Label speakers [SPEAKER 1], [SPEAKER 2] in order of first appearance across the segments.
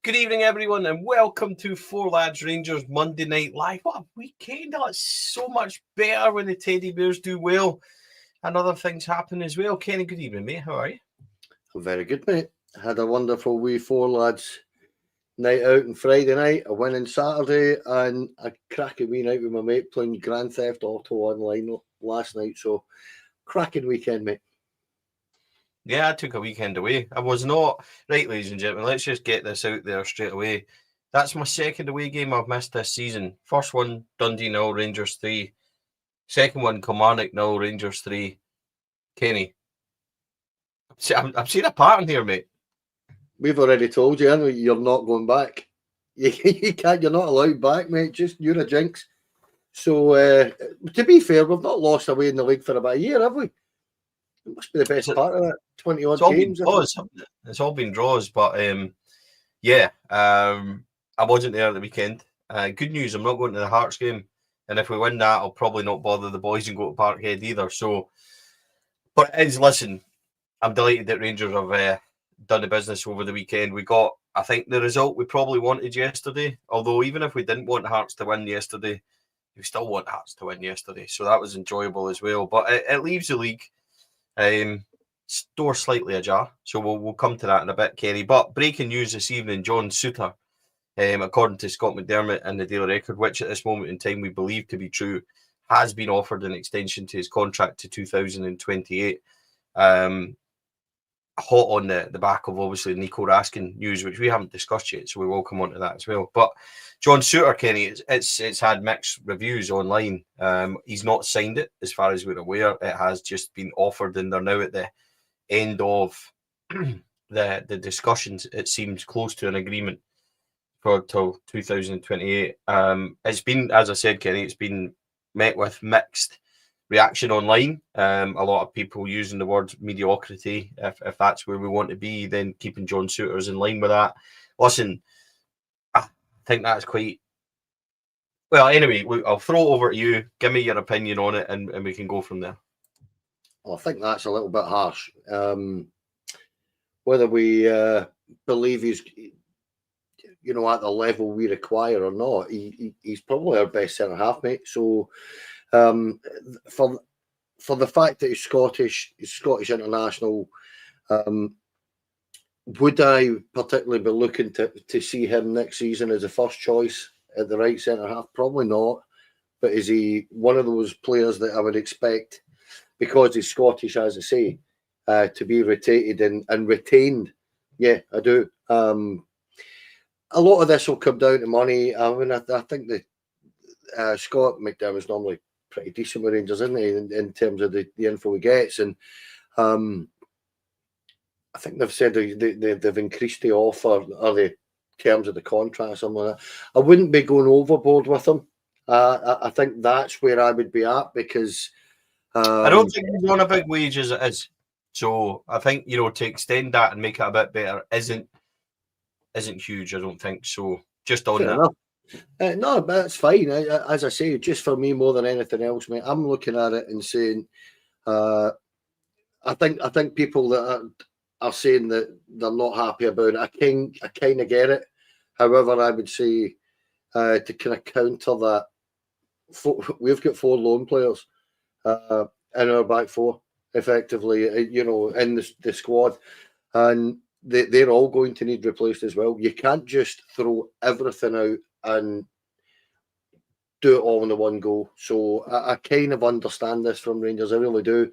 [SPEAKER 1] Good evening, everyone, and welcome to Four Lads Rangers Monday Night Live. What a weekend! Oh, it's so much better when the Teddy Bears do well and other things happen as well. Kenny, good evening, mate. How are you?
[SPEAKER 2] I'm very good, mate. Had a wonderful wee Four Lads night out on Friday night, a win on Saturday, and a cracking wee night with my mate playing Grand Theft Auto online last night. So, cracking weekend, mate.
[SPEAKER 1] Yeah, I took a weekend away. I was not. Right, ladies and gentlemen, let's just get this out there straight away. That's my second away game I've missed this season. First one, Dundee 0, Rangers 3. Second one, Kilmarnock 0, Rangers 3. Kenny, I'm seeing a pattern here, mate.
[SPEAKER 2] We've already told you, haven't we, you're not going back. You can't. You're not allowed back, mate. Just you're a jinx. So, to be fair, we've not lost away in the league for about a year, have we? It must be the best part of that. 20 odd games.
[SPEAKER 1] It's all been draws, but I wasn't there at the weekend. Good news, I'm not going to the Hearts game, and if we win that, I'll probably not bother the boys and go to Parkhead either. So, but listen, I'm delighted that Rangers have done the business over the weekend. We got, I think, the result we probably wanted yesterday. Although even if we didn't want Hearts to win yesterday, we still want Hearts to win yesterday. So that was enjoyable as well. But it leaves the league door slightly ajar. So we'll come to that in a bit, Kerry. But breaking news this evening, John Souttar, according to Scott McDermott and the Daily Record, which at this moment in time we believe to be true, has been offered an extension to his contract to 2028. Hot on the back of obviously Nico Raskin news, which we haven't discussed yet, so we will come on to that as well. But John Souttar, Kenny, it's had mixed reviews online. He's not signed it, as far as we're aware. It has just been offered, and they're now at the end of the discussions. It seems close to an agreement for till 2028. It's been, as I said, Kenny, it's been met with mixed reaction online. A lot of people using the word mediocrity. If that's where we want to be, then keeping John Souttar is in line with that. Listen, I think that's quite well. Anyway, I'll throw it over to you. Give me your opinion on it, and we can go from there.
[SPEAKER 2] Well, I think that's a little bit harsh. Whether we believe he's, at the level we require or not, he's probably our best centre half, mate. So, for the fact that he's Scottish international, would I particularly be looking to see him next season as a first choice at the right centre half? Probably not. But is he one of those players that I would expect, because he's Scottish, as I say, to be rotated and retained? Yeah, I do. A lot of this will come down to money. I mean, I think that Scott McDermott's normally pretty decent with Rangers, isn't he, in terms of the info he gets? And I think they've said they've increased the offer or the terms of the contract or something like that. I wouldn't be going overboard with him. I think that's where I would be at, because
[SPEAKER 1] I don't think he's on a big wage as it is. So I think, to extend that and make it a bit better isn't huge, I don't think. So just on that.
[SPEAKER 2] No, but that's fine. As I say, just for me more than anything else, mate, I'm looking at it and saying, I think people that are saying that they're not happy about it, I kind of get it. However, I would say to kind of counter that, we've got 4 lone players in our back 4, effectively, in the squad, and they're all going to need replaced as well. You can't just throw everything out and do it all in the one go. So I kind of understand this from Rangers. I really do.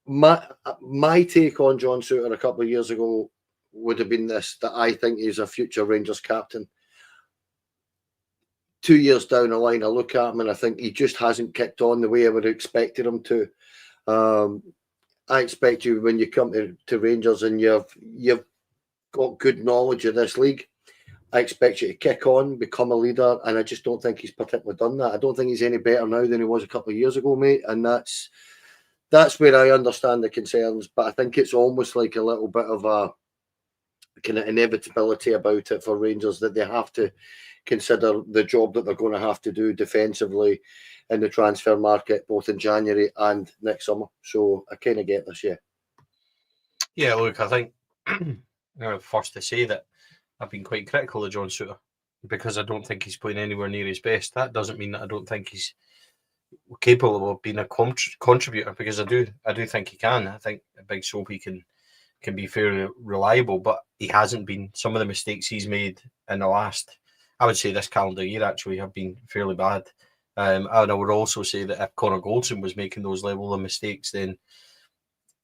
[SPEAKER 2] My take on John Souttar a couple of years ago would have been this, that I think he's a future Rangers captain. 2 years down the line, I look at him and I think he just hasn't kicked on the way I would have expected him to. I expect you, when you come to Rangers and you've got good knowledge of this league, I expect you to kick on, become a leader, and I just don't think he's particularly done that. I don't think he's any better now than he was a couple of years ago, mate, and that's where I understand the concerns, but I think it's almost like a little bit of a kind of inevitability about it for Rangers, that they have to consider the job that they're going to have to do defensively in the transfer market, both in January and next summer. So I kind of get this, yeah.
[SPEAKER 1] Yeah, look, I think I'm first to say that I've been quite critical of John Souttar because I don't think he's playing anywhere near his best. That doesn't mean that I don't think he's capable of being a contributor, because I do think he can. I think a Big Soapy can be fairly reliable, but he hasn't been. Some of the mistakes he's made in the last, I would say this calendar year actually, have been fairly bad. And I would also say that if Connor Goldson was making those level of mistakes, then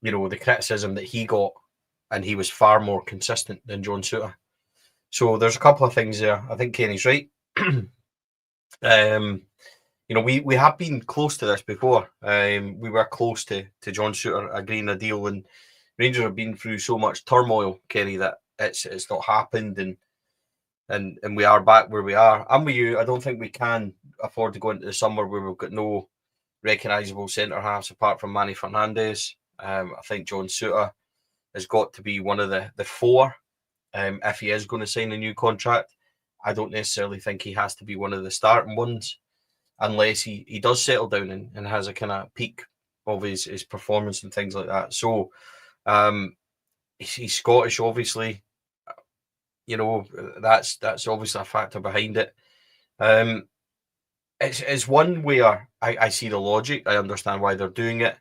[SPEAKER 1] the criticism that he got, and he was far more consistent than John Souttar. So there's a couple of things there. I think Kenny's right. We have been close to this before. We were close to John Souttar agreeing a deal, and Rangers have been through so much turmoil, Kenny, that it's not happened, and we are back where we are. I'm with you. I don't think we can afford to go into the summer where we've got no recognisable centre halves apart from Manny Fernandez. I think John Souttar has got to be one of the four if he is going to sign a new contract. I don't necessarily think he has to be one of the starting ones unless he does settle down and has a kind of peak of his performance and things like that. So he's Scottish, obviously. That's obviously a factor behind it. It's one where I see the logic. I understand why they're doing it,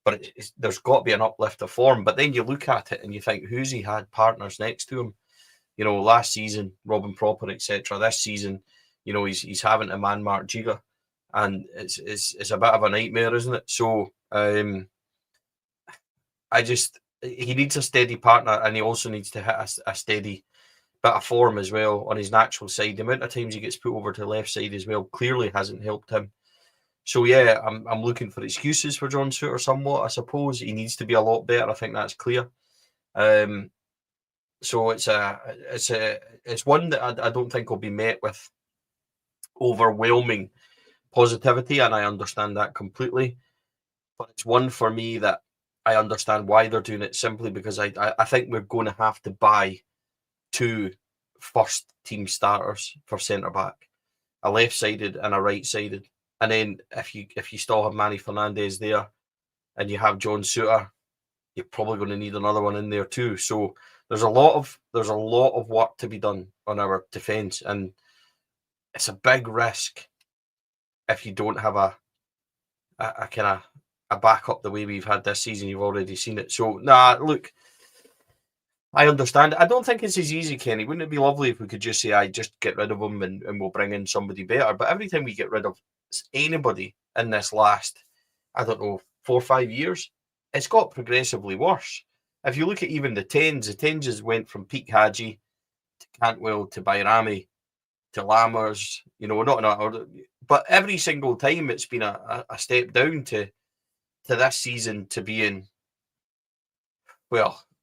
[SPEAKER 1] but there's got to be an uplift of form. But then you look at it and you think, who's he had partners next to him? Last season, Robin Proper, etc. This season, he's having to man Mark Giga, and it's a bit of a nightmare, isn't it? So he needs a steady partner, and he also needs to hit a steady bit of form as well on his natural side. The amount of times he gets put over to the left side as well clearly hasn't helped him. So yeah, I'm looking for excuses for John Souttar somewhat. I suppose he needs to be a lot better. I think that's clear. So it's one that I don't think will be met with overwhelming positivity, and I understand that completely. But it's one for me that I understand why they're doing it, simply because I think we're going to have to buy 2 first team starters for centre back, a left-sided and a right-sided. And then if you still have Manny Fernandez there and you have John Souttar, you're probably going to need another one in there too. So there's a lot of work to be done on our defence, and it's a big risk if you don't have a kind of a backup the way we've had this season. You've already seen it. So look, I understand. I don't think it's as easy, Kenny. Wouldn't it be lovely if we could just say, I just get rid of him and we'll bring in somebody better? But every time we get rid of anybody in this last, 4 or 5 years, it's got progressively worse. If you look at even the tens went from Pete Hadji to Cantwell to Bayrami to Lammers, not in that order. But every single time it's been a step down to this season to being,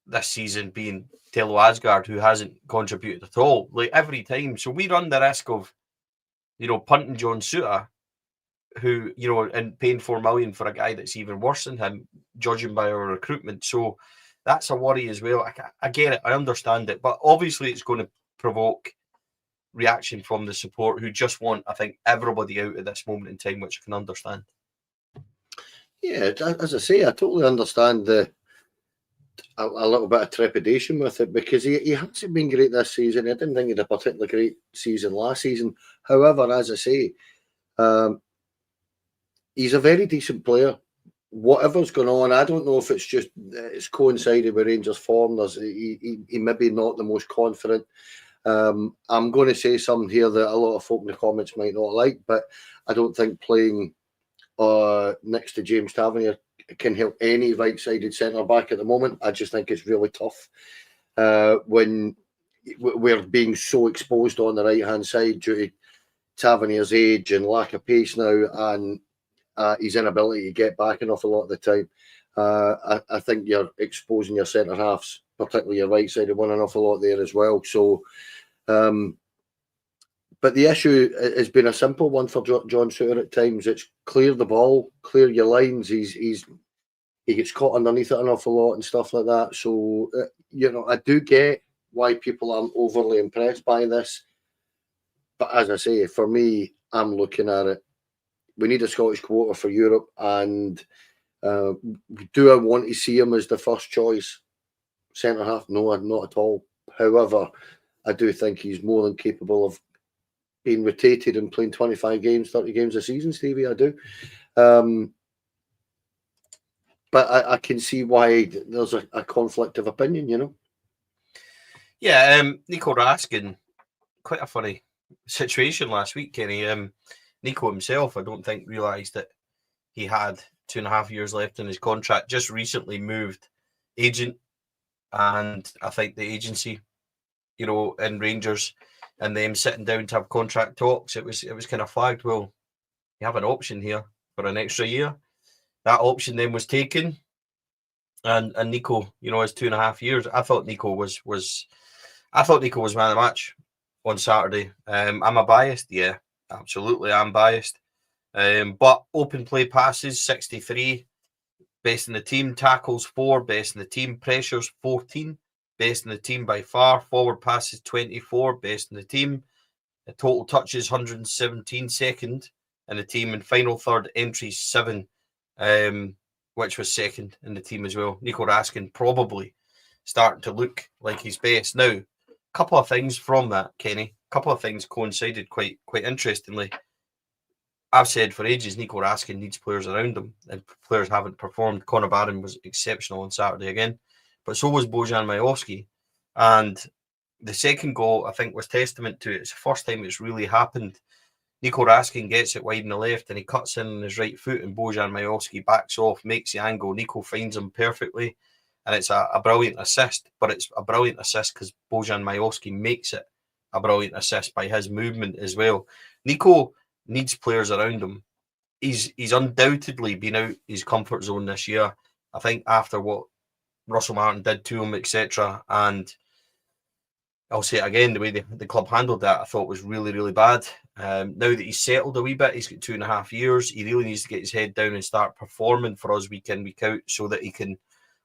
[SPEAKER 1] this season being Tello Asgard, who hasn't contributed at all, like every time. So we run the risk of, punting John Souttar, who, and paying $4 million for a guy that's even worse than him, judging by our recruitment. So that's a worry as well. I get it, I understand it, but obviously it's going to provoke reaction from the support, who just want, I think, everybody out at this moment in time, which I can understand.
[SPEAKER 2] Yeah, as I say, I totally understand a little bit of trepidation with it, because he hasn't been great this season. I didn't think he had a particularly great season last season. However, as I say, he's a very decent player. Whatever's going on, I don't know if it's coincided with Rangers' form. He maybe not the most confident. I'm going to say something here that a lot of folk in the comments might not like, but I don't think playing next to James Tavernier can help any right-sided centre-back at the moment. I just think it's really tough when we're being so exposed on the right-hand side due to Tavernier's age and lack of pace now, and his inability to get back an awful lot of the time. I think you're exposing your centre-halves, particularly your right-sided one, an awful lot there as well. So, but the issue has been a simple one for John Souttar at times. It's clear the ball, clear your lines. He gets caught underneath it an awful lot and stuff like that. So, I do get why people aren't overly impressed by this. But as I say, for me, I'm looking at it. We need a Scottish quota for Europe, and do I want to see him as the first choice centre half? No, not at all. However, I do think he's more than capable of being rotated and playing 25 games, 30 games a season, Stevie. I do. But I can see why there's a conflict of opinion, you know?
[SPEAKER 1] Yeah, Nico Raskin, quite a funny situation last week, Kenny. Nico himself, I don't think, realised that he had 2.5 years left in his contract. Just recently moved agent, and I think the agency, you know, in Rangers, and them sitting down to have contract talks, it was kind of flagged, well, you have an option here for an extra year. That option then was taken, and Nico, you know, his 2.5 years. I thought Nico was man of the match on Saturday. Am I biased? Yeah, absolutely, I'm biased. But open play passes 63, best in the team. Tackles 4, best in the team. Pressures 14, best in the team by far. Forward passes 24, best in the team. Total touches 117, second in the team. And final third entries 7, which was second in the team as well. Nico Raskin probably starting to look like his best now. A couple of things from that, Kenny. A couple of things coincided quite interestingly. I've said for ages Nico Raskin needs players around him, and players haven't performed. Conor Barron was exceptional on Saturday again, but so was Bojan Miovski. And the second goal, I think, was testament to it. It's the first time it's really happened. Nico Raskin gets it wide in the left, and he cuts in on his right foot, and Bojan Miovski backs off, makes the angle. Nico finds him perfectly, and it's a brilliant assist. But it's a brilliant assist because Bojan Miovski makes it a brilliant assist by his movement as well. Nico needs players around him. He's undoubtedly been out his comfort zone this year. I think after what Russell Martin did to him, etc. And I'll say it again, the way the club handled that, I thought was really, really bad. Now that he's settled a wee bit, he's got 2.5 years. He really needs to get his head down and start performing for us week in, week out, so that he can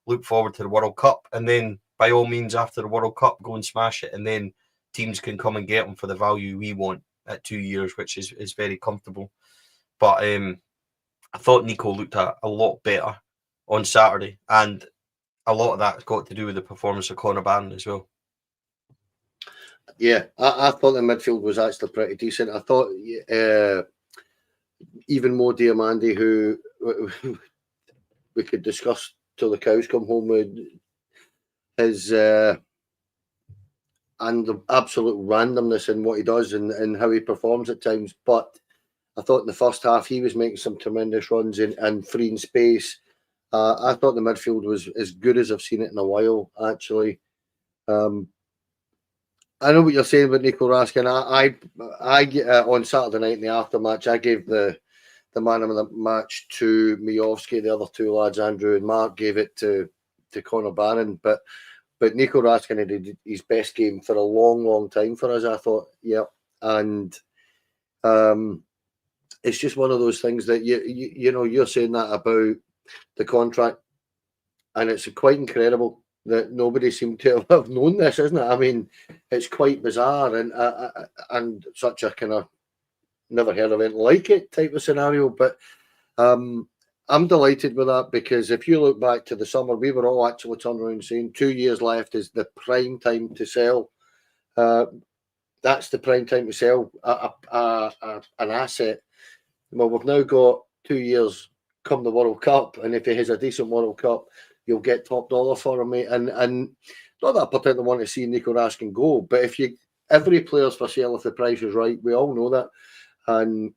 [SPEAKER 1] look forward to the World Cup. And then, by all means, after the World Cup, go and smash it. And then teams can come and get him for the value we want at 2 years, which is very comfortable. But I thought Nico looked a lot better on Saturday. And a lot of that's got to do with the performance of Conor Barron as well.
[SPEAKER 2] Yeah, I thought the midfield was actually pretty decent. I thought even more Diamandi, who we could discuss till the cows come home with his and the absolute randomness in what he does and how he performs at times. But I thought in the first half he was making some tremendous runs and freeing space. I thought the midfield was as good as I've seen it in a while, actually. I know what you're saying about Nico Raskin. I on Saturday night in the aftermatch, I gave the man of the match to Miovski. The other two lads, Andrew and Mark, gave it to Conor Barron. But Nico Raskin had his best game for a long, long time for us, I thought. Yeah, and it's just one of those things that you know, you're saying that about the contract, and it's quite incredible that nobody seemed to have known this, isn't it? I mean, it's quite bizarre and such a kind of never heard of anything like it type of scenario. But I'm delighted with that, because if you look back to the summer, we were all actually turning around saying 2 years left is the prime time to sell. That's the prime time to sell an asset. Well, we've now got 2 years come the World Cup, and if he has a decent World Cup, you'll get top dollar for him, mate. And not that I particularly want to see Nico Raskin go, but if every player's for sale if the price is right, we all know that. And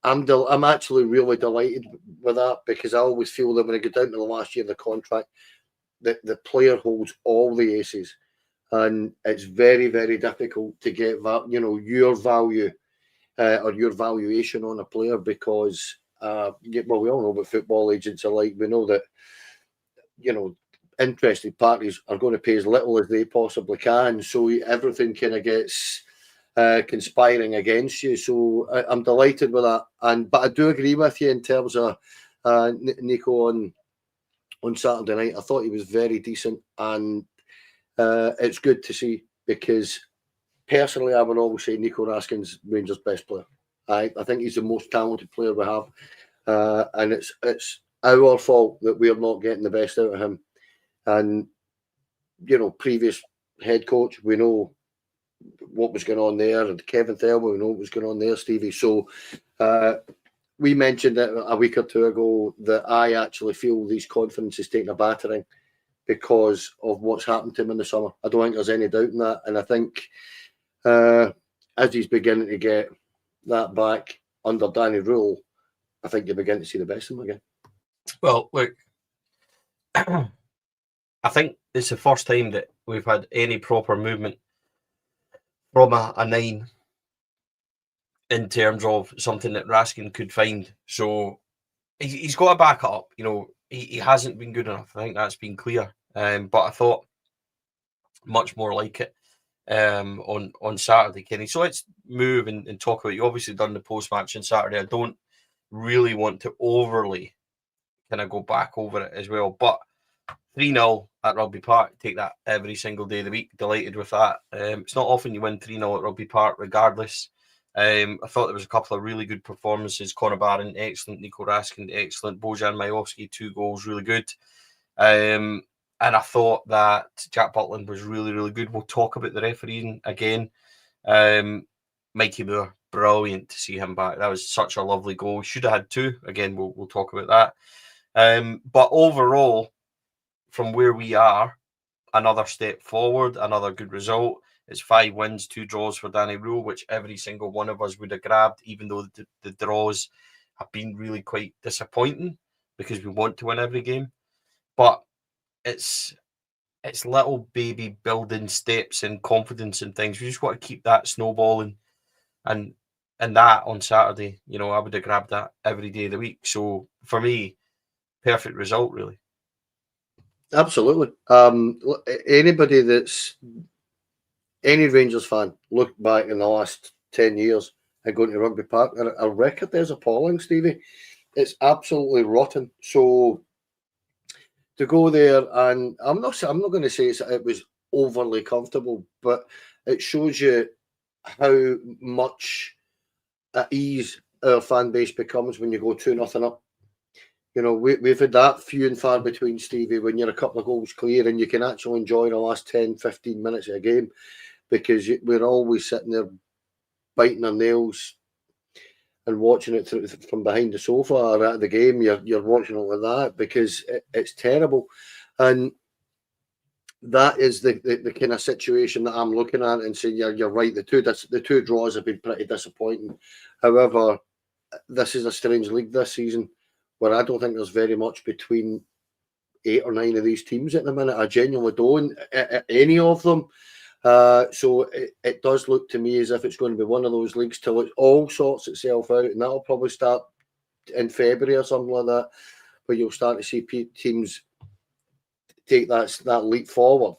[SPEAKER 2] I'm actually really delighted with that, because I always feel that when I get down to the last year of the contract, the player holds all the aces, and it's very, very difficult to get your value or your valuation on a player, because well, we all know what football agents are like. We know that, you know, interested parties are going to pay as little as they possibly can, so everything kind of gets conspiring against you. So I'm delighted with that, but I do agree with you in terms of Nico on Saturday night. I thought he was very decent, and it's good to see, because personally I would always say Nico Raskin's Rangers' best player. I think he's the most talented player we have, and it's our fault that we're not getting the best out of him. And you know, previous head coach. We know what was going on there, and Kevin Thelma, we know what was going on there, Stevie. So we mentioned it a week or two ago that I actually feel these confidence is taking a battering because of what's happened to him in the summer. I don't think there's any doubt in that, and I think as he's beginning to get that back under Danny Rule, I think you begin to see the best of him again.
[SPEAKER 1] Well, look, I think it's the first time that we've had any proper movement from a 9 in terms of something that Raskin could find. So he's got to back it up. You know, he hasn't been good enough. I think that's been clear. But I thought much more like it on Saturday, Kenny. So let's move and talk about, you obviously done the post-match on Saturday. I don't really want to overly kind of go back over it as well, but 3-0 at Rugby Park, take that every single day of the week. Delighted with that. It's not often you win 3-0 at Rugby Park regardless. I thought there was a couple of really good performances. Conor Barron, excellent. Nico Raskin, excellent. Bojan Miovski, 2 goals, really good. And I thought that Jack Butland was really, really good. We'll talk about the refereeing again. Mikey Moore, brilliant to see him back. That was such a lovely goal. Should have had 2. Again, we'll talk about that. But overall, from where we are, another step forward, another good result. It's 5 wins, 2 draws for Danny Rule, which every single one of us would have grabbed, even though the draws have been really quite disappointing because we want to win every game. But it's little baby building steps and confidence and things. We just want to keep that snowballing, and that on Saturday, you know, I would have grabbed that every day of the week. So for me, perfect result, really.
[SPEAKER 2] Absolutely. Anybody that's any Rangers fan, look back in the last 10 years and going to Rugby Park, our record there's appalling, Stevie. It's absolutely rotten. So to go there, and I'm not going to say it was overly comfortable, but it shows you how much at ease our fan base becomes when you go 2-0 up. You know, we've had that few and far between, Stevie, when you're a couple of goals clear and you can actually enjoy the last 10, 15 minutes of a game, because we're always sitting there biting our nails and watching it from behind the sofa or at the game. You're watching it like that because it's terrible. And that is the kind of situation that I'm looking at and saying, you're right, the two draws have been pretty disappointing. However, this is a strange league this season where I don't think there's very much between 8 or 9 of these teams at the minute. I genuinely don't, any of them. So it does look to me as if it's going to be one of those leagues till it all sorts itself out, and that'll probably start in February or something like that, where you'll start to see teams take that leap forward.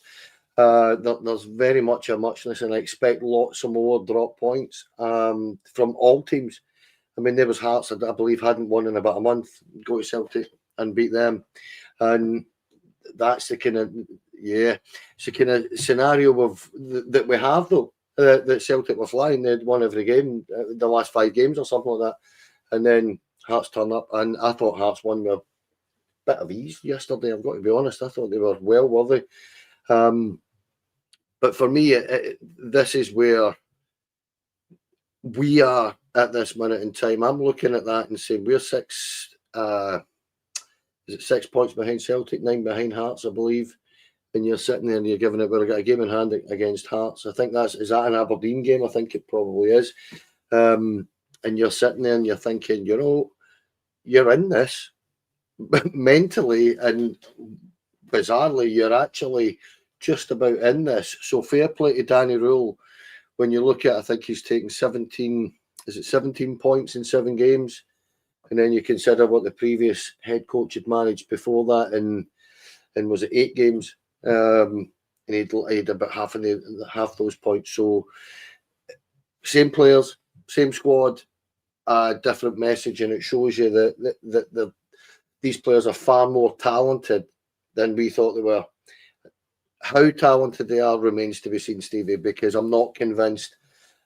[SPEAKER 2] There's very much a muchness, and I expect lots of more drop points from all teams. I mean, there was Hearts, I believe, hadn't won in about a month, go to Celtic and beat them. And that's the kind of, it's the kind of scenario that we have, though, that Celtic were flying. They'd won every game, the last 5 games or something like that. And then Hearts turn up, and I thought Hearts won with a bit of ease yesterday, I've got to be honest. I thought they were well worthy. But for me, this is where we are at this minute in time. I'm looking at that and saying we're 6 points behind Celtic, 9 behind Hearts, I believe. And you're sitting there and you're giving it, we've got a game in hand against Hearts. I think is that an Aberdeen game? I think it probably is. And you're sitting there and you're thinking, you know, you're in this mentally, and bizarrely, you're actually just about in this. So fair play to Danny Rule. When you look at, I think he's taken 17 points in 7 games. And then you consider what the previous head coach had managed before that, and was it 8 games? And he'd about half those points. So same players, same squad, different message, and it shows you that these players are far more talented than we thought they were. How talented they are remains to be seen, Stevie, because I'm not convinced.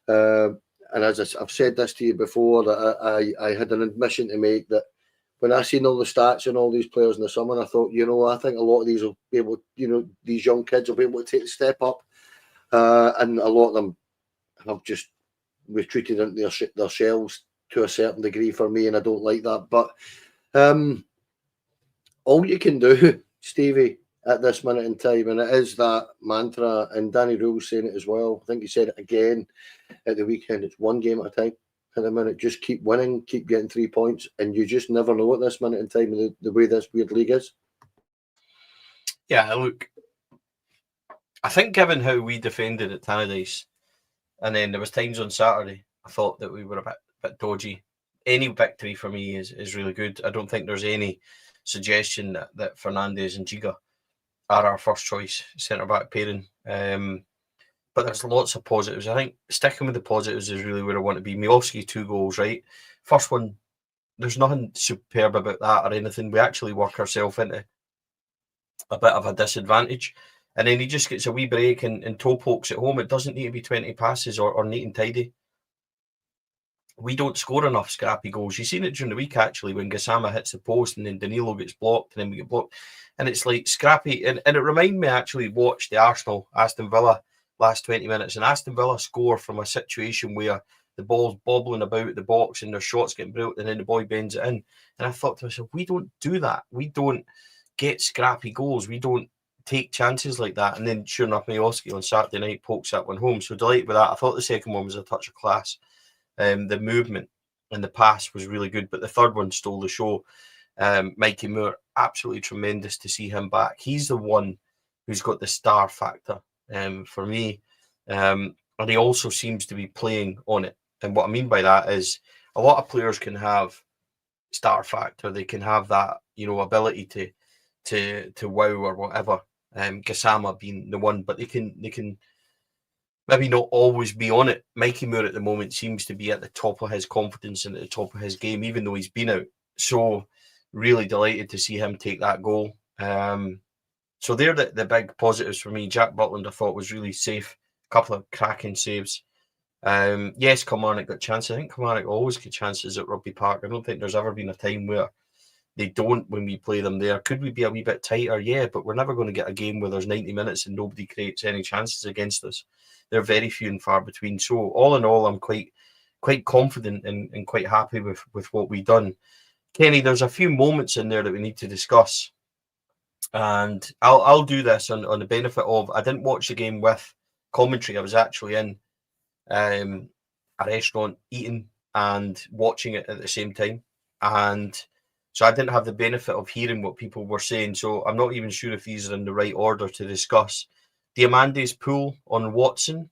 [SPEAKER 2] And as I've said this to you before, that I had an admission to make that when I seen all the stats and all these players in the summer, I thought, you know, I think a lot of these will be able, you know, these young kids will be able to take the step up and a lot of them have just retreated into their shells to a certain degree for me, and I don't like that. But all you can do, Stevie, at this minute in time, and it is that mantra, and Danny Rule's saying it as well. I think he said it again at the weekend. It's one game at a time. At the minute, just keep winning, keep getting 3 points, and you just never know at this minute in time the way this weird league is.
[SPEAKER 1] Yeah, look, I think given how we defended at Tannadice, and then there was times on Saturday, I thought that we were a bit dodgy. Any victory for me is really good. I don't think there's any suggestion that Fernandes and Giga are our first choice centre-back pairing. But there's lots of positives. I think sticking with the positives is really where I want to be. Miovski, 2 goals, right? First one, there's nothing superb about that or anything. We actually work ourselves into a bit of a disadvantage. And then he just gets a wee break and toe pokes at home. It doesn't need to be 20 passes or neat and tidy. We don't score enough scrappy goals. You've seen it during the week, actually, when Gassama hits the post and then Danilo gets blocked and then we get blocked. And it's like scrappy. And it reminded me, actually, watch the Aston Villa last 20 minutes. And Aston Villa score from a situation where the ball's bobbling about the box and their shots getting built and then the boy bends it in. And I thought to myself, we don't do that. We don't get scrappy goals. We don't take chances like that. And then sure enough, Miovski on Saturday night pokes that one home. So delighted with that. I thought the second one was a touch of class. The movement and the pass was really good, but the third one stole the show. Mikey Moore, absolutely tremendous to see him back. He's the one who's got the star factor for me. And he also seems to be playing on it. And what I mean by that is a lot of players can have star factor. They can have that, ability to wow or whatever. Gassama being the one, but they can maybe not always be on it. Mikey Moore at the moment seems to be at the top of his confidence and at the top of his game, even though he's been out. So really delighted to see him take that goal. So they're the big positives for me. Jack Butland, I thought, was really safe. A couple of cracking saves. Yes, Kilmarnock got chances. I think Kilmarnock always get chances at Rugby Park. I don't think there's ever been a time where they don't when we play them there. Could we be a wee bit tighter? Yeah, but we're never going to get a game where there's 90 minutes and nobody creates any chances against us. They're very few and far between. So all in all, I'm quite confident and quite happy with what we've done. Kenny, there's a few moments in there that we need to discuss. And I'll do this on the benefit of, I didn't watch the game with commentary. I was actually in a restaurant eating and watching it at the same time. And so I didn't have the benefit of hearing what people were saying. So I'm not even sure if these are in the right order to discuss. Diamante's pull on Watson,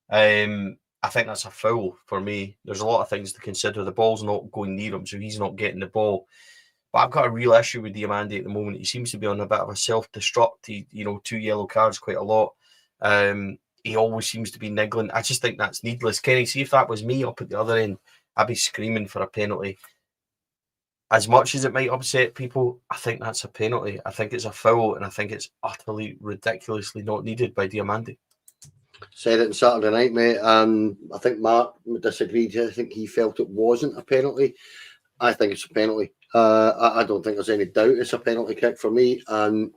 [SPEAKER 1] I think that's a foul for me. There's a lot of things to consider. The ball's not going near him, so he's not getting the ball. But I've got a real issue with Diamante at the moment. He seems to be on a bit of a self-destruct. 2 yellow cards quite a lot. He always seems to be niggling. I just think that's needless. Kenny, see if that was me up at the other end, I'd be screaming for a penalty. As much as it might upset people, I think that's a penalty. I think it's a foul, and I think it's utterly ridiculously not needed by Diamante.
[SPEAKER 2] Said it on Saturday night, mate, and I think Mark disagreed. I think he felt it wasn't a penalty. I think it's a penalty. I don't think there's any doubt it's a penalty kick for me, and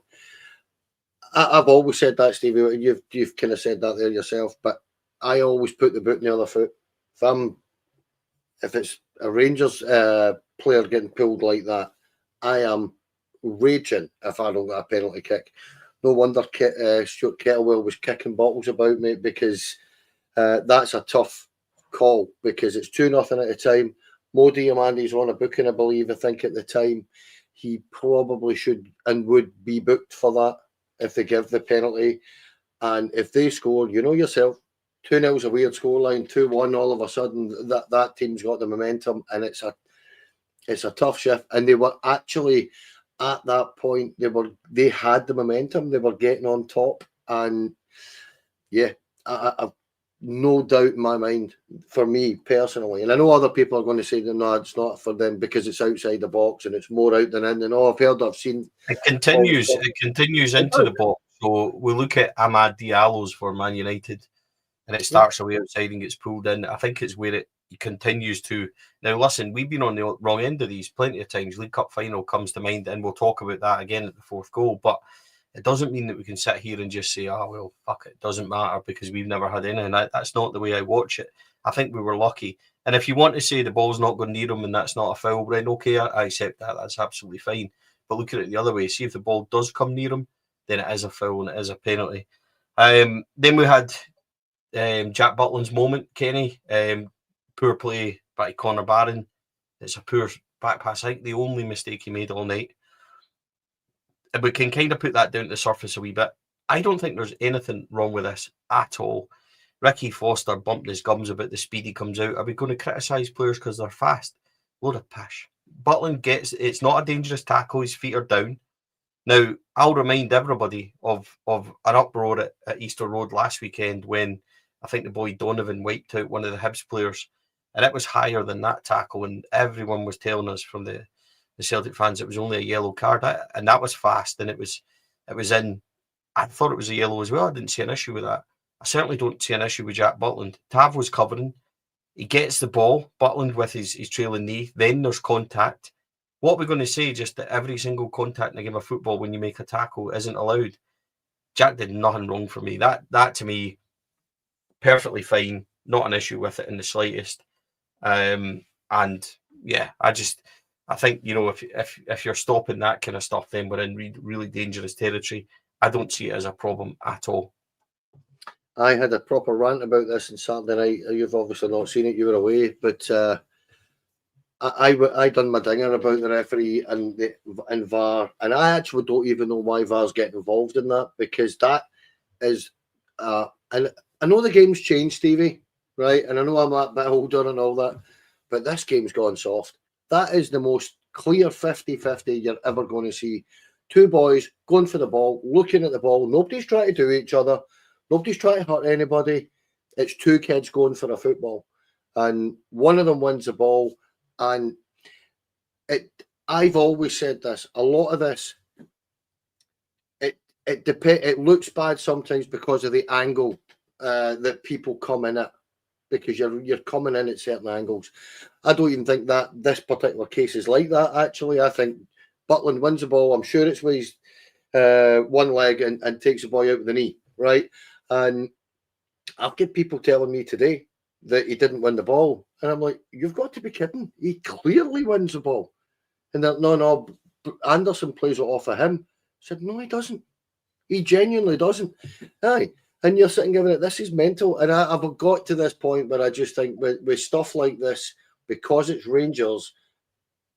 [SPEAKER 2] I've always said that, Stevie. You've kind of said that there yourself, but I always put the boot in the other foot. If it's a Rangers player getting pulled like that, I am raging if I don't get a penalty kick. No wonder Stuart Kettlewell was kicking bottles about, mate, because that's a tough call, because it's 2-0 at the time. Mo Diamante's on a booking, I believe. I think at the time he probably should and would be booked for that if they give the penalty. And if they score, you know yourself, 2-0 is a weird scoreline. 2-1, all of a sudden that team's got the momentum, and it's a tough shift. And they were actually at that point, they had the momentum. They were getting on top, and yeah, I've no doubt in my mind, for me personally, and I know other people are going to say that no, it's not for them because it's outside the box and it's more out than in. And I've seen
[SPEAKER 1] it continues into the box. So we look at Amad Diallo's for Man United, and it starts away outside and gets pulled in. I think it's where it continues to. Now, listen, we've been on the wrong end of these plenty of times. League Cup final comes to mind, and we'll talk about that again at the fourth goal. But It doesn't mean that we can sit here and just say, oh, well, fuck it, doesn't matter because we've never had any. And that's not the way I watch it. I think we were lucky. And if you want to say the ball's not going near him and that's not a foul, then okay, I accept that. That's absolutely fine. But look at it the other way. See if the ball does come near him, then it is a foul and it is a penalty. Then we had Jack Butland's moment, Kenny. Poor play by Connor Barron. It's a poor back pass. I think the only mistake he made all night. And we can kind of put that down to the surface a wee bit. I don't think there's anything wrong with this at all. Ricky Foster bumped his gums about the speed he comes out. Are we going to criticise players because they're fast? Load of pish. Butland gets it's not a dangerous tackle. His feet are down. Now, I'll remind everybody of an uproar at Easter Road last weekend when I think the boy Donovan wiped out one of the Hibs players, and it was higher than that tackle, and everyone was telling us from the Celtic fans it was only a yellow card, and that was fast, and it was in. I thought it was a yellow as well. I didn't see an issue with that. I certainly don't see an issue with Jack Butland. Tav was covering. He gets the ball, Butland with his trailing knee. Then there's contact. What we're going to say just that every single contact in a game of football when you make a tackle isn't allowed. Jack did nothing wrong for me. That to me, perfectly fine. Not an issue with it in the slightest. And yeah, I think, you know, if you're stopping that kind of stuff, then we're in really dangerous territory. I don't see it as a problem at all.
[SPEAKER 2] I had a proper rant about this on Saturday night. You've obviously not seen it, you were away, but I done my dinger about the referee and VAR, and I actually don't even know why VAR's getting involved in that, because that is, and I know the game's changed, Stevie, right? And I know I'm that bit older and all that, but this game's gone soft. That is the most clear 50-50 you're ever going to see. Two boys going for the ball, looking at the ball. Nobody's trying to do each other. Nobody's trying to hurt anybody. It's two kids going for a football. And one of them wins the ball. And I've always said this. A lot of this, it looks bad sometimes because of the angle that people come in at. Because you're coming in at certain angles. I don't even think that this particular case is like that, actually. I think Butland wins the ball. I'm sure it's with his one leg and takes the boy out with the knee, right? And I've got people telling me today that he didn't win the ball. And I'm like, you've got to be kidding. He clearly wins the ball. And they're, no, Anderson plays it off of him. I said, no, he doesn't. He genuinely doesn't. Aye. And you're sitting giving it, this is mental. And I've got to this point where I just think with stuff like this, because it's Rangers,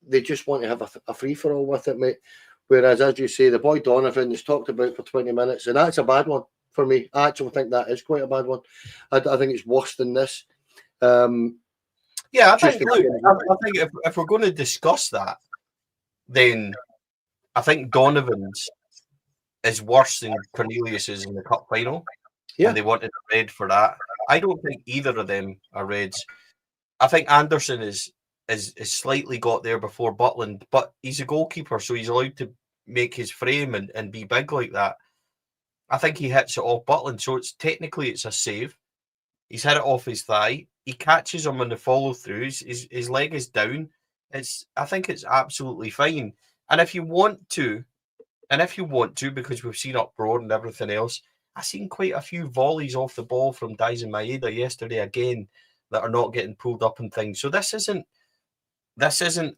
[SPEAKER 2] they just want to have a free-for-all with it, mate. Whereas, as you say, the boy Donovan is talked about for 20 minutes, and that's a bad one for me. I actually think that is quite a bad one. I think it's worse than this.
[SPEAKER 1] Yeah, I think if we're going to discuss that, then I think Donovan's is worse than Cornelius's in the cup final. Yeah. And they wanted a red for that. I don't think either of them are reds. I think Anderson is slightly got there before Butland, but he's a goalkeeper, so he's allowed to make his frame and be big like that. I think he hits it off Butland, so it's a save. He's hit it off his thigh. He catches him on the follow through. His leg is down. I think it's absolutely fine. And if you want to, because we've seen uproar and everything else, I've seen quite a few volleys off the ball from Dyson Maeda yesterday again that are not getting pulled up and things. So this isn't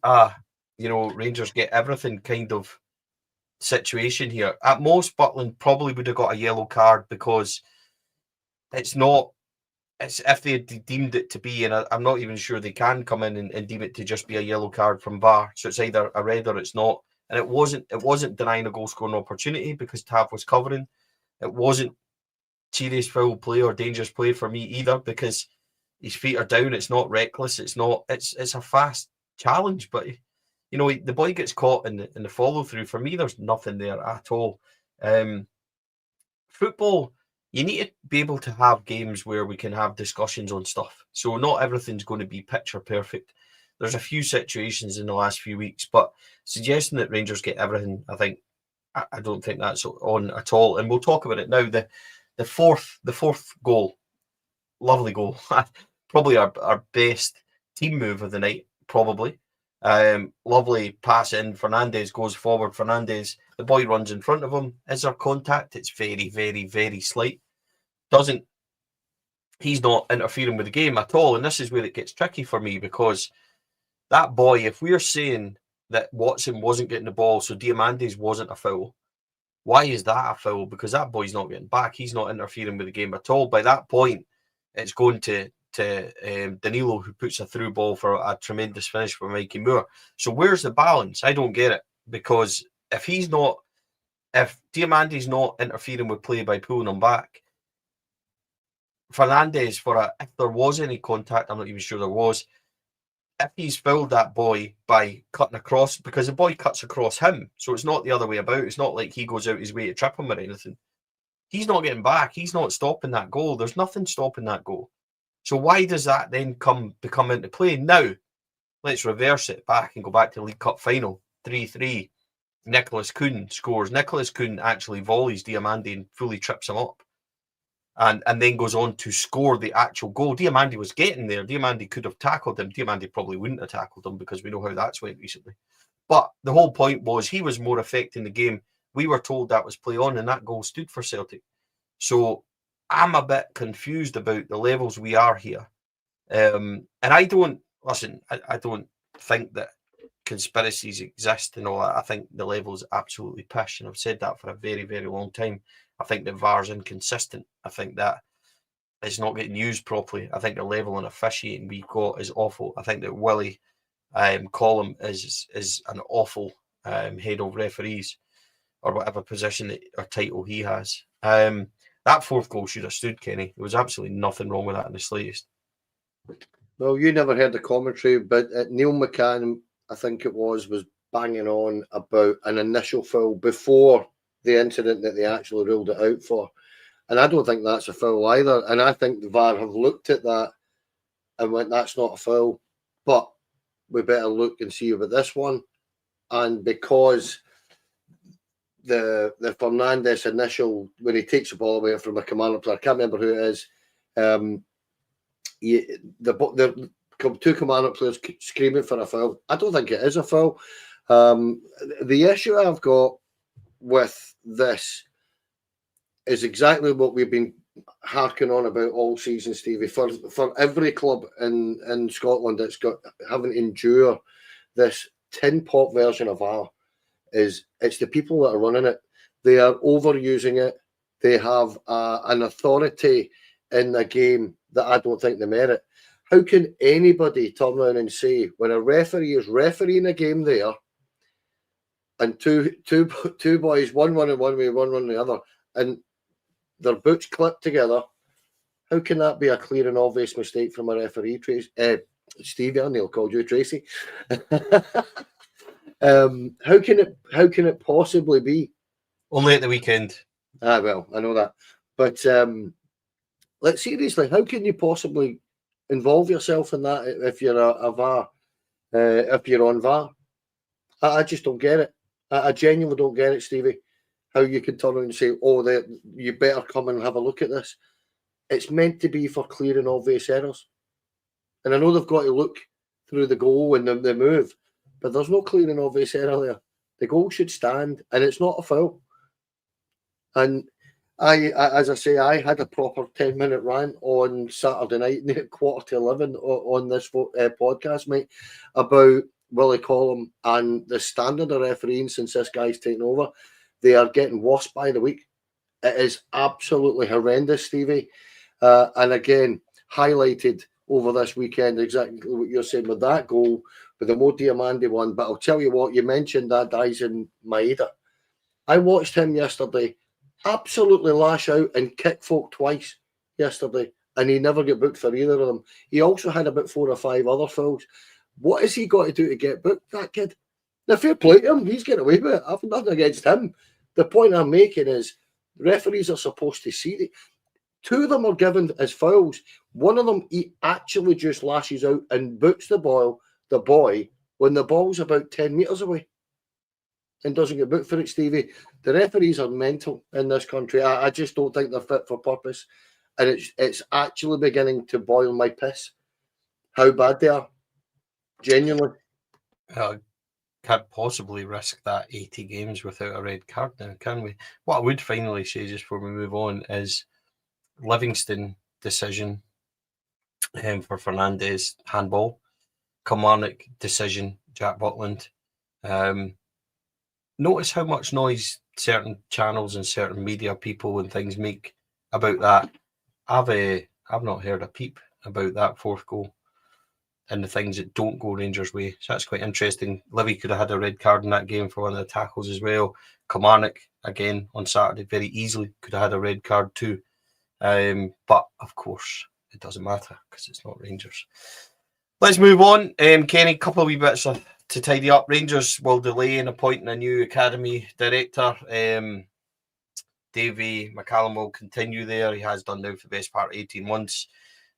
[SPEAKER 1] a, Rangers get everything kind of situation here. At most, Butland probably would have got a yellow card because it's if they deemed it to be, and I'm not even sure they can come in and deem it to just be a yellow card from VAR. So it's either a red or it's not. And it wasn't denying a goal scoring opportunity because Tav was covering. It wasn't serious foul play or dangerous play for me either because his feet are down. It's not reckless. It's a fast challenge. But the boy gets caught in the follow through. For me, there's nothing there at all. Football, you need to be able to have games where we can have discussions on stuff. So not everything's going to be picture perfect. There's a few situations in the last few weeks, but suggesting that Rangers get everything, I don't think that's on at all. And we'll talk about it now. The fourth goal, lovely goal, probably our best team move of the night, probably. Lovely pass in. Fernandez goes forward. Fernandez, the boy runs in front of him. Is there contact? It's very, very, very slight. He's not interfering with the game at all. And this is where it gets tricky for me, because that boy, if we're saying that Watson wasn't getting the ball, so Diamandis wasn't a foul, why is that a foul? Because that boy's not getting back. He's not interfering with the game at all. By that point, it's going to Danilo, who puts a through ball for a tremendous finish for Mikey Moore. So where's the balance? I don't get it, because if Diamandi's not interfering with play by pulling him back, Fernandez, if there was any contact, I'm not even sure there was, if he's fouled that boy by cutting across, because the boy cuts across him, so it's not the other way about. It's not like he goes out his way to trip him or anything. He's not getting back. He's not stopping that goal. There's nothing stopping that goal. So why does that then come into play? Now, let's reverse it back and go back to the League Cup final. 3-3. Nicholas Kuhn scores. Nicholas Kuhn actually volleys Diamandi and fully trips him up. And then goes on to score the actual goal. Diamandi was getting there. Diamandi could have tackled him. Diamandi probably wouldn't have tackled him, because we know how that's went recently. But the whole point was he was more affecting the game. We were told that was play on, and that goal stood for Celtic. So I'm a bit confused about the levels we are here. And I don't think that conspiracies exist and all that. I think the level's absolutely pish, and I've said that for a very, very long time. I think that VAR's inconsistent. I think that it's not getting used properly. I think the level and officiating we've got is awful. I think that Willie Collum is an awful head of referees, or whatever position or title he has. That fourth goal should have stood, Kenny. There was absolutely nothing wrong with that in the slightest.
[SPEAKER 2] Well, you never heard the commentary, but Neil McCann, I think it was banging on about an initial foul before the incident that they actually ruled it out for. And I don't think that's a foul either. And I think the VAR have looked at that and went, that's not a foul, but we better look and see about this one. And because the Fernandez initial, when he takes the ball away from a Kilmarnock player, I can't remember who it is, the two Kilmarnock players screaming for a foul. I don't think it is a foul. The issue I've got with this is exactly what we've been harking on about all season, Stevie. For every club in Scotland that's got having to endure this tin pot version of VAR, it's the people that are running it. They are overusing it. They have an authority in the game that I don't think they merit. How can anybody turn around and say, when a referee is refereeing a game there, and two boys, one running one way, one running the other, and their boots clipped together, how can that be a clear and obvious mistake from a referee? Stevie, I nearly called you Tracy. How can it possibly be?
[SPEAKER 1] Only at the weekend.
[SPEAKER 2] Well, I know that, but like, seriously, how can you possibly involve yourself in that if you're a VAR? If you're on VAR, I just don't get it. I genuinely don't get it, Stevie. How you can turn around and say, "Oh, you better come and have a look at this." It's meant to be for clear and obvious errors, and I know they've got to look through the goal and the move, but there's no clear and obvious error there. The goal should stand, and it's not a foul. And as I say, I had a proper 10-minute rant on Saturday night at 11:15 on this podcast, mate, about Willie Collum and the standard of refereeing since this guy's taken over. They are getting worse by the week. It is absolutely horrendous, Stevie. And again, highlighted over this weekend exactly what you're saying with that goal, with the Mo Diamandi one. But I'll tell you what, you mentioned that Dyson Maeda. I watched him yesterday absolutely lash out and kick folk twice yesterday, and he never got booked for either of them. He also had about 4 or 5 other fouls. What has he got to do to get booked, that kid? Now, fair play to him, he's getting away with it. I've nothing against him. The point I'm making is referees are supposed to see it. 2 of them are given as fouls. One of them, he actually just lashes out and books the boy when the ball's about 10 metres away and doesn't get booked for it, Stevie. The referees are mental in this country. I just don't think they're fit for purpose. And it's actually beginning to boil my piss how bad they are. Genuinely.
[SPEAKER 1] Can't possibly risk that 80 games without a red card now, can we? What I would finally say, just before we move on, is Livingston decision for Fernandez, handball. Kilmarnock decision, Jack Butland. Notice how much noise certain channels and certain media people and things make about that. I've not heard a peep about that fourth goal and the things that don't go Rangers' way. So that's quite interesting. Livy could have had a red card in that game for one of the tackles as well. Kilmarnock, again, on Saturday, very easily could have had a red card too. But, of course, it doesn't matter because it's not Rangers. Let's move on. Kenny, a couple of wee bits to tidy up. Rangers will delay in appointing a new academy director. Davy McCallum will continue there. He has done now for the best part of 18 months.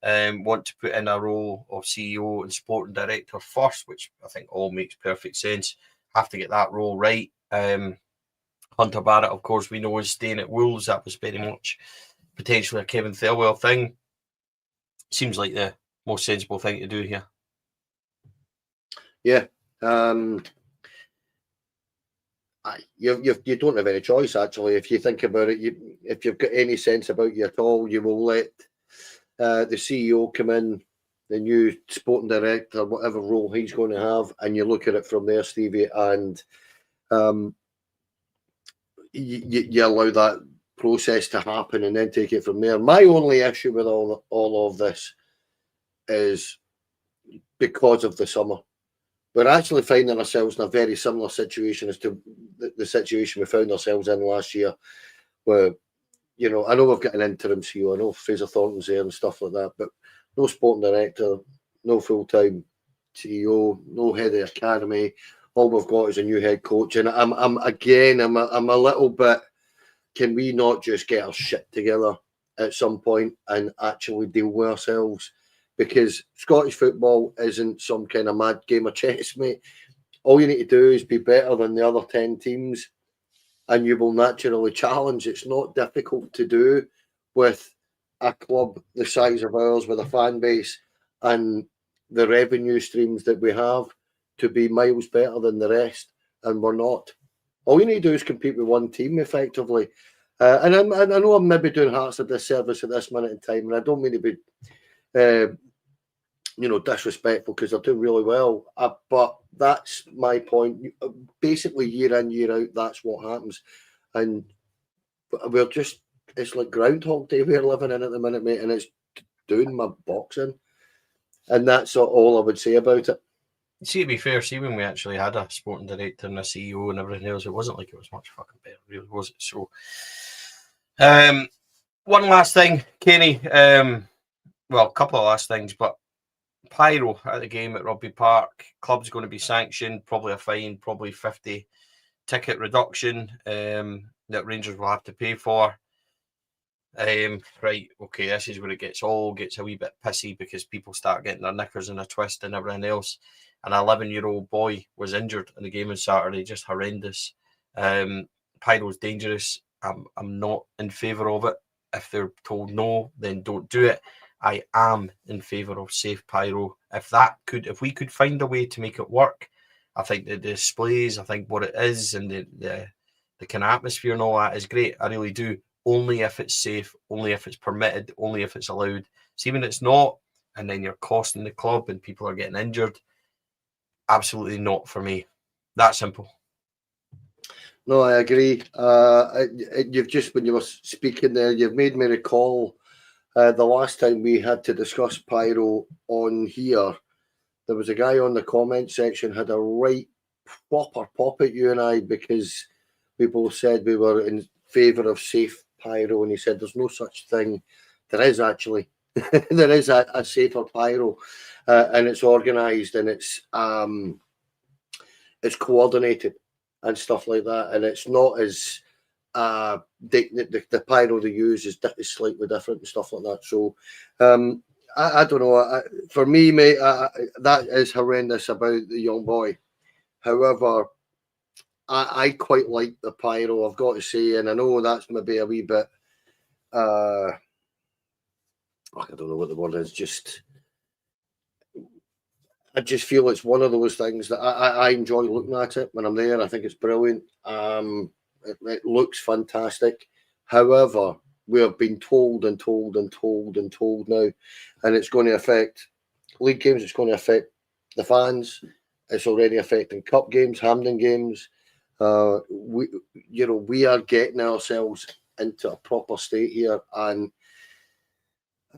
[SPEAKER 1] Want to put in a role of CEO and sporting director first, which I think all makes perfect sense. Have to get that role right. Hunter Barrett, of course, we know is staying at Wolves. That was very much potentially a Kevin Thelwell thing. Seems like the most sensible thing to do here.
[SPEAKER 2] Yeah. You don't have any choice, actually. If you think about it, if you've got any sense about you at all, you will let the CEO come in, the new sporting director, whatever role he's going to have, and you look at it from there, Stevie, and you allow that process to happen and then take it from there. My only issue with all of this is because of the summer. We're actually finding ourselves in a very similar situation as to the situation we found ourselves in last year, where, you know, I know we've got an interim CEO, I know Fraser Thornton's there and stuff like that, but no sporting director, no full-time CEO, no head of the academy. All we've got is a new head coach, and I'm a little bit. Can we not just get our shit together at some point and actually deal with ourselves? Because Scottish football isn't some kind of mad game of chess, mate. All you need to do is be better than the other 10 teams, and you will naturally challenge. It's not difficult to do with a club the size of ours, with a fan base and the revenue streams that we have, to be miles better than the rest, and we're not. All you need to do is compete with one team effectively. And I know I'm maybe doing Hearts a disservice at this minute in time, and I don't mean to be disrespectful, because they're doing really well. But that's my point. Basically, year in, year out, that's what happens. And it's like Groundhog Day we're living in at the minute, mate, and it's doing my boxing. And that's all I would say about it.
[SPEAKER 1] See, to be fair, when we actually had a sporting director and a CEO and everything else, it wasn't like it was much fucking better, really, was it? So, one last thing, Kenny. Well, a couple of last things, but Pyro at the game at Rugby Park. Club's going to be sanctioned, probably a fine, probably 50 ticket reduction that Rangers will have to pay for. Right, okay, this is where it gets a wee bit pissy, because people start getting their knickers in a twist and everything else. An 11-year-old boy was injured in the game on Saturday, just horrendous. Pyro's dangerous. I'm not in favour of it. If they're told no, then don't do it. I am in favour of safe pyro. If we could find a way to make it work, I think the displays, I think what it is, and the kind of atmosphere and all that is great. I really do. Only if it's safe, only if it's permitted, only if it's allowed. See, when it's not, and then you're costing the club and people are getting injured, absolutely not for me. That simple.
[SPEAKER 2] No, I agree. You've just, when you were speaking there, you've made me recall the last time we had to discuss pyro on here. There was a guy on the comment section had a right proper pop at you and I, because we both said we were in favour of safe pyro, and he said there's no such thing. There is actually. There is a safer pyro, and it's organised, and it's coordinated and stuff like that, and it's not as the pyro they use is slightly different and stuff like that. So I don't know. For me, mate, that is horrendous about the young boy. However, I quite like the pyro, I've got to say, and I know that's maybe a wee bit. I don't know what the word is. Just I just feel it's one of those things that I enjoy looking at it when I'm there. I think it's brilliant. It looks fantastic. However, we have been told and told and told and told now, and it's going to affect league games. It's going to affect the fans. It's already affecting cup games, Hampden games. We are getting ourselves into a proper state here, and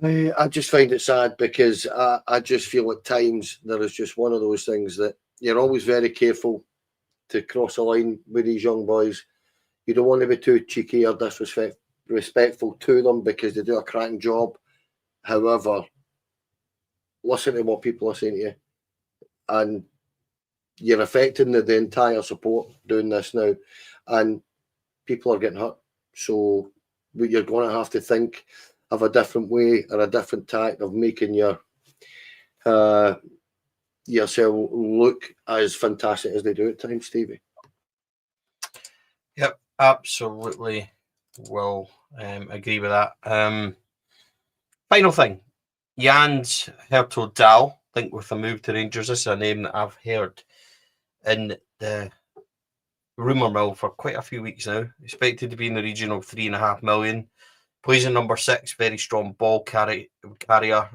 [SPEAKER 2] I just find it sad because I just feel at times there is just one of those things that you're always very careful to cross a line with these young boys. You don't want to be too cheeky or disrespectful to them because they do a cracking job. However, listen to what people are saying to you, and you're affecting the entire support doing this now, and people are getting hurt. So you're going to have to think of a different way or a different tact of making yourself look as fantastic as they do at times, Stevie.
[SPEAKER 1] Yep, absolutely. Will agree with that. Final thing, Jans Hertog-Dahl, I think with a move to Rangers, this is a name that I've heard in the rumour mill for quite a few weeks now. Expected to be in the region of $3.5 million. Plays in number 6, very strong ball carrier.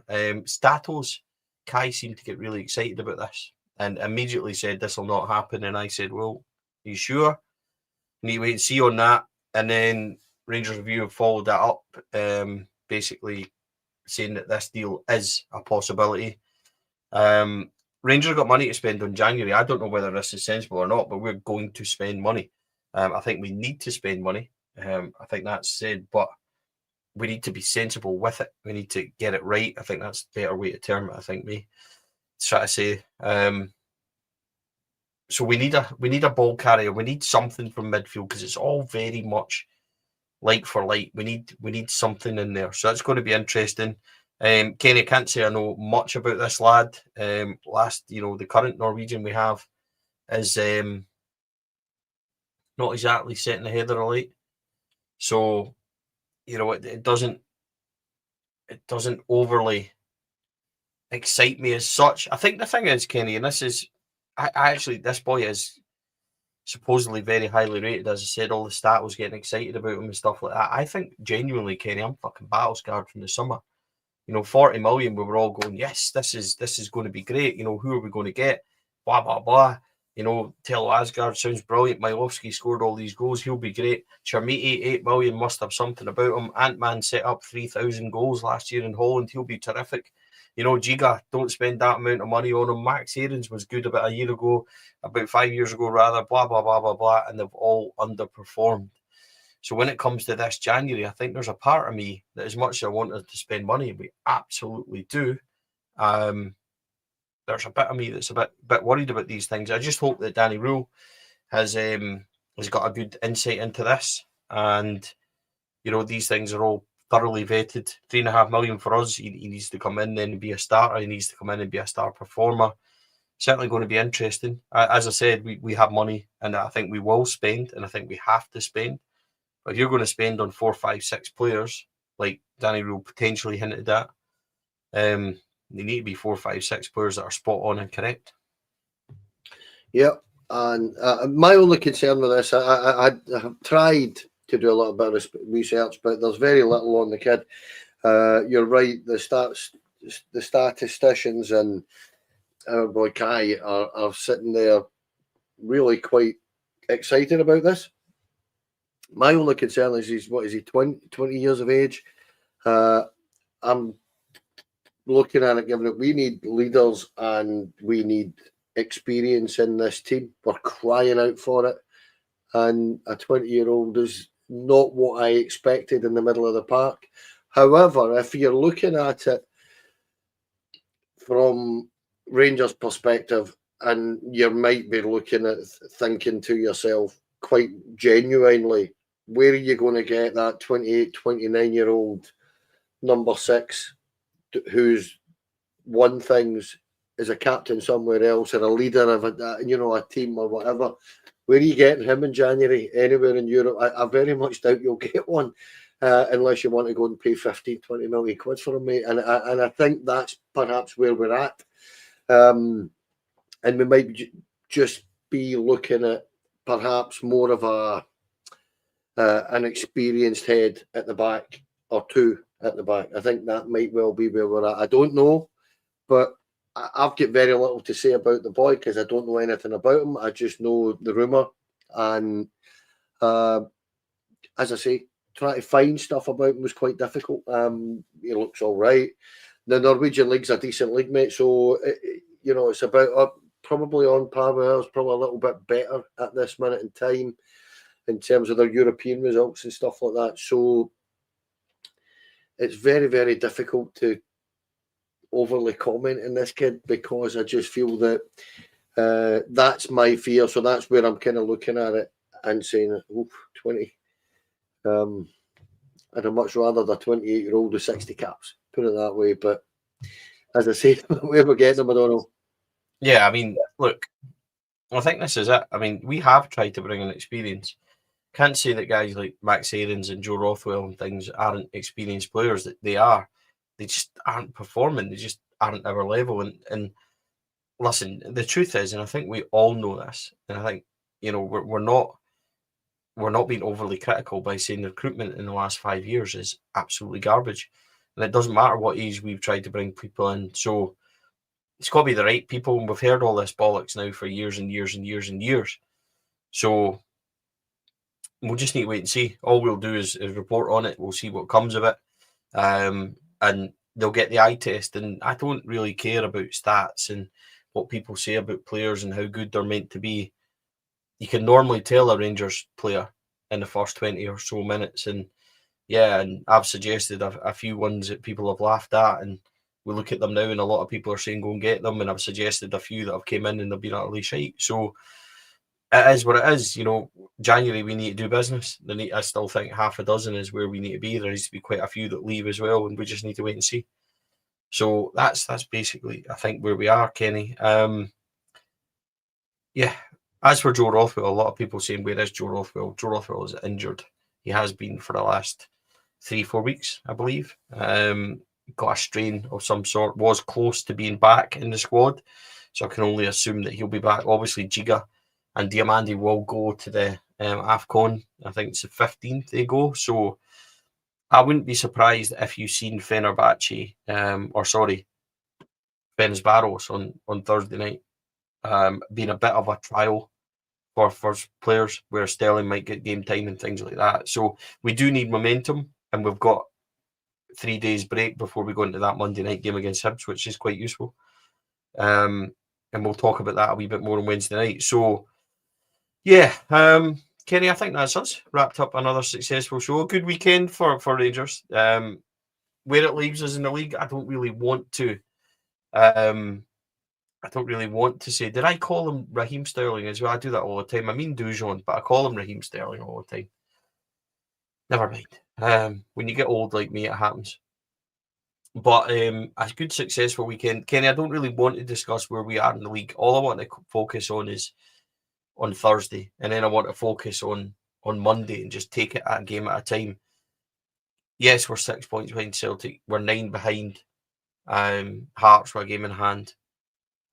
[SPEAKER 1] Statos, Kai seemed to get really excited about this and immediately said this will not happen. And I said, well, are you sure? Need to wait and see on that. And then Rangers Review have followed that up, basically saying that this deal is a possibility. Rangers got money to spend on January. I don't know whether this is sensible or not, but we're going to spend money. I think we need to spend money. I think that's said, but we need to be sensible with it. We need to get it right. I think that's a better way to term it. I think me try to say. So we need a ball carrier. We need something from midfield because it's all very much like for like. We need something in there. So that's going to be interesting. Kenny, I can't say I know much about this lad. The current Norwegian we have is not exactly setting the header alight. So, it doesn't overly excite me as such. I think the thing is, Kenny, and this is, this boy is supposedly very highly rated. As I said, all the stat was getting excited about him and stuff like that. I think genuinely, Kenny, I'm fucking battle scarred from the summer. 40 million, we were all going, yes, this is going to be great. Who are we going to get? Blah, blah, blah. Tell Asgard sounds brilliant. Miovski scored all these goals. He'll be great. Chermiti, 8 million, must have something about him. Ant-Man set up 3,000 goals last year in Holland. He'll be terrific. Giga, don't spend that amount of money on him. Max Aarons was good about 5 years ago, rather. Blah, blah, blah, blah, blah. And they've all underperformed. So when it comes to this January, I think there's a part of me that as much as I wanted to spend money, we absolutely do. There's a bit of me that's a bit worried about these things. I just hope that Danny Rule has got a good insight into this, and these things are all thoroughly vetted. $3.5 million for us. He needs to come in and be a starter. He needs to come in and be a star performer. Certainly going to be interesting. As I said, we have money, and I think we will spend, and I think we have to spend. But if you're going to spend on 4, 5, 6 players, like Danny Rule potentially hinted at, they need to be 4, 5, 6 players that are spot on and correct.
[SPEAKER 2] Yep. And my only concern with this, I have tried to do a little bit of research, but there's very little on the kid. You're right. The statisticians and our boy Kai are sitting there really quite excited about this. My only concern is he's 20 years of age. I'm looking at it, given that we need leaders and we need experience in this team. We're crying out for it. And a 20-year-old is not what I expected in the middle of the park. However, if you're looking at it from Rangers' perspective, and you might be looking at thinking to yourself quite genuinely, where are you going to get that 28, 29-year-old number 6 who's won things as a captain somewhere else or a leader of a team or whatever? Where are you getting him in January? Anywhere in Europe? I very much doubt you'll get one unless you want to go and pay 15, 20 million quid for him, mate. And I think that's perhaps where we're at. And we might just be looking at perhaps more of an experienced head at the back, or two at the back. I think that might well be where we're at. I don't know, but I've got very little to say about the boy because I don't know anything about him. I just know the rumour. And as I say, trying to find stuff about him was quite difficult. He looks all right. The Norwegian league's a decent league, mate. So, it's about probably on par with ours, probably a little bit better at this minute in time in terms of their European results and stuff like that. So it's very, very difficult to overly comment on this kid because I just feel that that's my fear. So that's where I'm kind of looking at it and saying, 20. I'd much rather the 28-year-old with 60 caps, put it that way. But as I say, where we're getting them, I don't know.
[SPEAKER 1] Yeah, I mean, look, I think this is it. I mean, we have tried to bring in experience. Can't say that guys like Max Aarons and Joe Rothwell and things aren't experienced players. That they are. They just aren't performing. They just aren't our level. And listen, the truth is, and I think we all know this, and I think, we're not being overly critical by saying the recruitment in the last 5 years is absolutely garbage. And it doesn't matter what age we've tried to bring people in. So it's got to be the right people. And we've heard all this bollocks now for years and years and years and years. So we'll just need to wait and see. All we'll do is report on it. We'll see what comes of it. And they'll get the eye test. And I don't really care about stats and what people say about players and how good they're meant to be. You can normally tell a Rangers player in the first 20 or so minutes. And and I've suggested a few ones that people have laughed at, and we look at them now and a lot of people are saying go and get them, and I've suggested a few that have came in and they've been utterly shite. So it is what it is. January we need to do business. I still think half a dozen is where we need to be. There needs to be quite a few that leave as well, and we just need to wait and see. So that's basically, I think, where we are, Kenny. As for Joe Rothwell, a lot of people saying, where is Joe Rothwell? Joe Rothwell is injured. He has been for the last 3-4 weeks, I believe. Got a strain of some sort, was close to being back in the squad. So I can only assume that he'll be back. Obviously, Giga and Diamandi will go to the AFCON. I think it's the 15th they go. So I wouldn't be surprised if you've seen Fenerbahce, Ferencváros on Thursday night, being a bit of a trial for first players where Sterling might get game time and things like that. So we do need momentum, and we've got 3 days break before we go into that Monday night game against Hibs, which is quite useful. And we'll talk about that a wee bit more on Wednesday night. So, Kenny, I think that's us. Wrapped up another successful show. A good weekend for Rangers. Where it leaves us in the league, I don't really want to. I don't really want to say. Did I call him Raheem Sterling as well? I do that all the time. I mean Dujon, but I call him Raheem Sterling all the time. Never mind. When you get old like me, it happens. But a good, successful weekend. Kenny, I don't really want to discuss where we are in the league. All I want to focus on is on Thursday, and then I want to focus on Monday and just take it a game at a time. Yes, we're 6 points behind Celtic. We're 9 behind Hearts. We're a game in hand.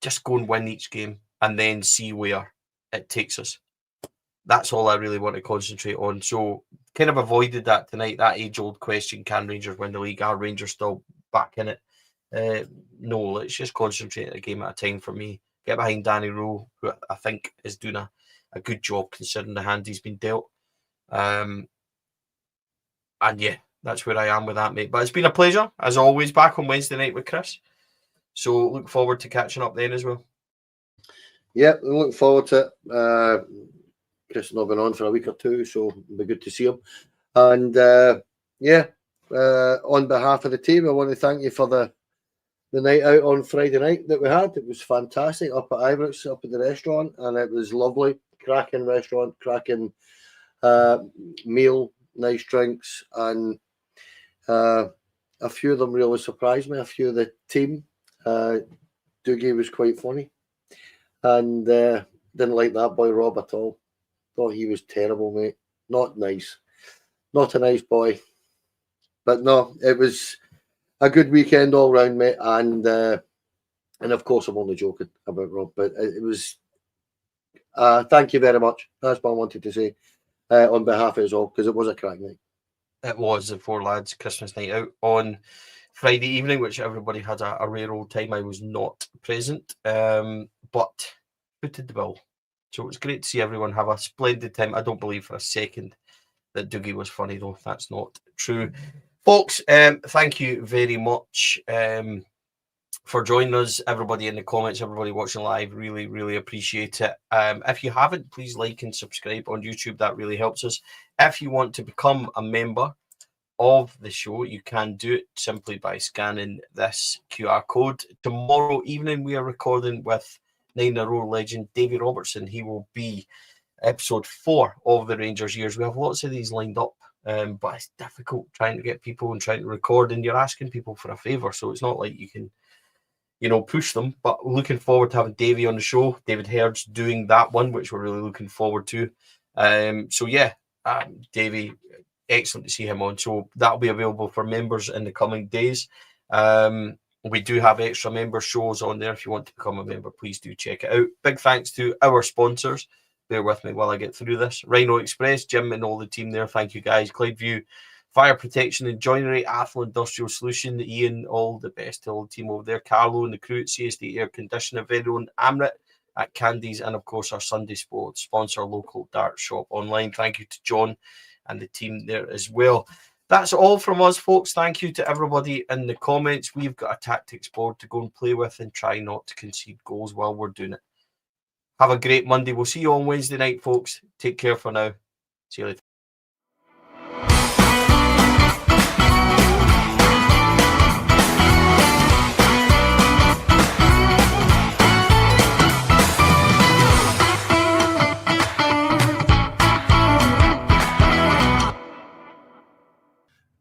[SPEAKER 1] Just go and win each game and then see where it takes us. That's all I really want to concentrate on. So kind of avoided that tonight, that age-old question, can Rangers win the league? Are Rangers still back in it? No, let's just concentrate a game at a time for me. Get behind Danny Rowe, who I think is doing a good job considering the hand he's been dealt. And that's where I am with that, mate. But it's been a pleasure, as always, back on Wednesday night with Chris. So look forward to catching up then as well.
[SPEAKER 2] Yeah, we look forward to it. Chris has not been on for a week or two, so it'll be good to see him. And on behalf of the team, I want to thank you for the night out on Friday night that we had. It was fantastic up at Ibrox, up at the restaurant, and it was lovely. Cracking restaurant, cracking meal, nice drinks, and a few of them really surprised me. A few of the team. Doogie was quite funny, and didn't like that boy Rob at all. Thought he was terrible, mate. Not nice. Not a nice boy. But no, it was a good weekend all round, mate. And And of course, I'm only joking about Rob, but it was. Thank you very much. That's what I wanted to say on behalf of us all, because it was a crack night.
[SPEAKER 1] It was the Four Lads Christmas night out on Friday evening, which everybody had a rare old time. I was not present, but footed the bill. So it was great to see everyone have a splendid time. I don't believe for a second that Dougie was funny, though. That's not true. Folks, thank you very much for joining us. Everybody in the comments, everybody watching live, really, really appreciate it. If you haven't, please like and subscribe on YouTube. That really helps us. If you want to become a member of the show, you can do it simply by scanning this QR code. Tomorrow evening, we are recording with 9-in-a-row legend Davy Robertson. He will be episode 4 of the Rangers years. We have lots of these lined up, but it's difficult trying to get people and trying to record, and you're asking people for a favour, so it's not like you can, push them. But looking forward to having Davy on the show. David Herd's doing that one, which we're really looking forward to. Davy, excellent to see him on. So that'll be available for members in the coming days. We do have extra member shows on there. If you want to become a member, please do check it out. Big thanks to our sponsors. Bear with me while I get through this. Rhino Express, Jim and all the team there. Thank you, guys. Clydeview Fire Protection and Joinery, Athlone Industrial Solution, Ian, all the best to all the team over there. Carlo and the crew at CSD Air Conditioner, very own Amrit at Candies, and of course our Sunday Sports sponsor, local dart shop online. Thank you to John and the team there as well. That's all from us, folks. Thank you to everybody in the comments. We've got a tactics board to go and play with and try not to concede goals while we're doing it. Have a great Monday. We'll see you on Wednesday night, folks. Take care for now. See you later.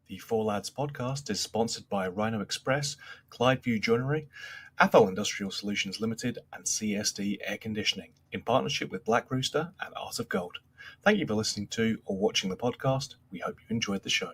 [SPEAKER 3] The Four Lads podcast is sponsored by Rhino Express, Clydeview Joinery, Athlone Industrial Solutions Limited, and CSD Air Conditioning, in partnership with Black Rooster and Art of Gold. Thank you for listening to or watching the podcast. We hope you enjoyed the show.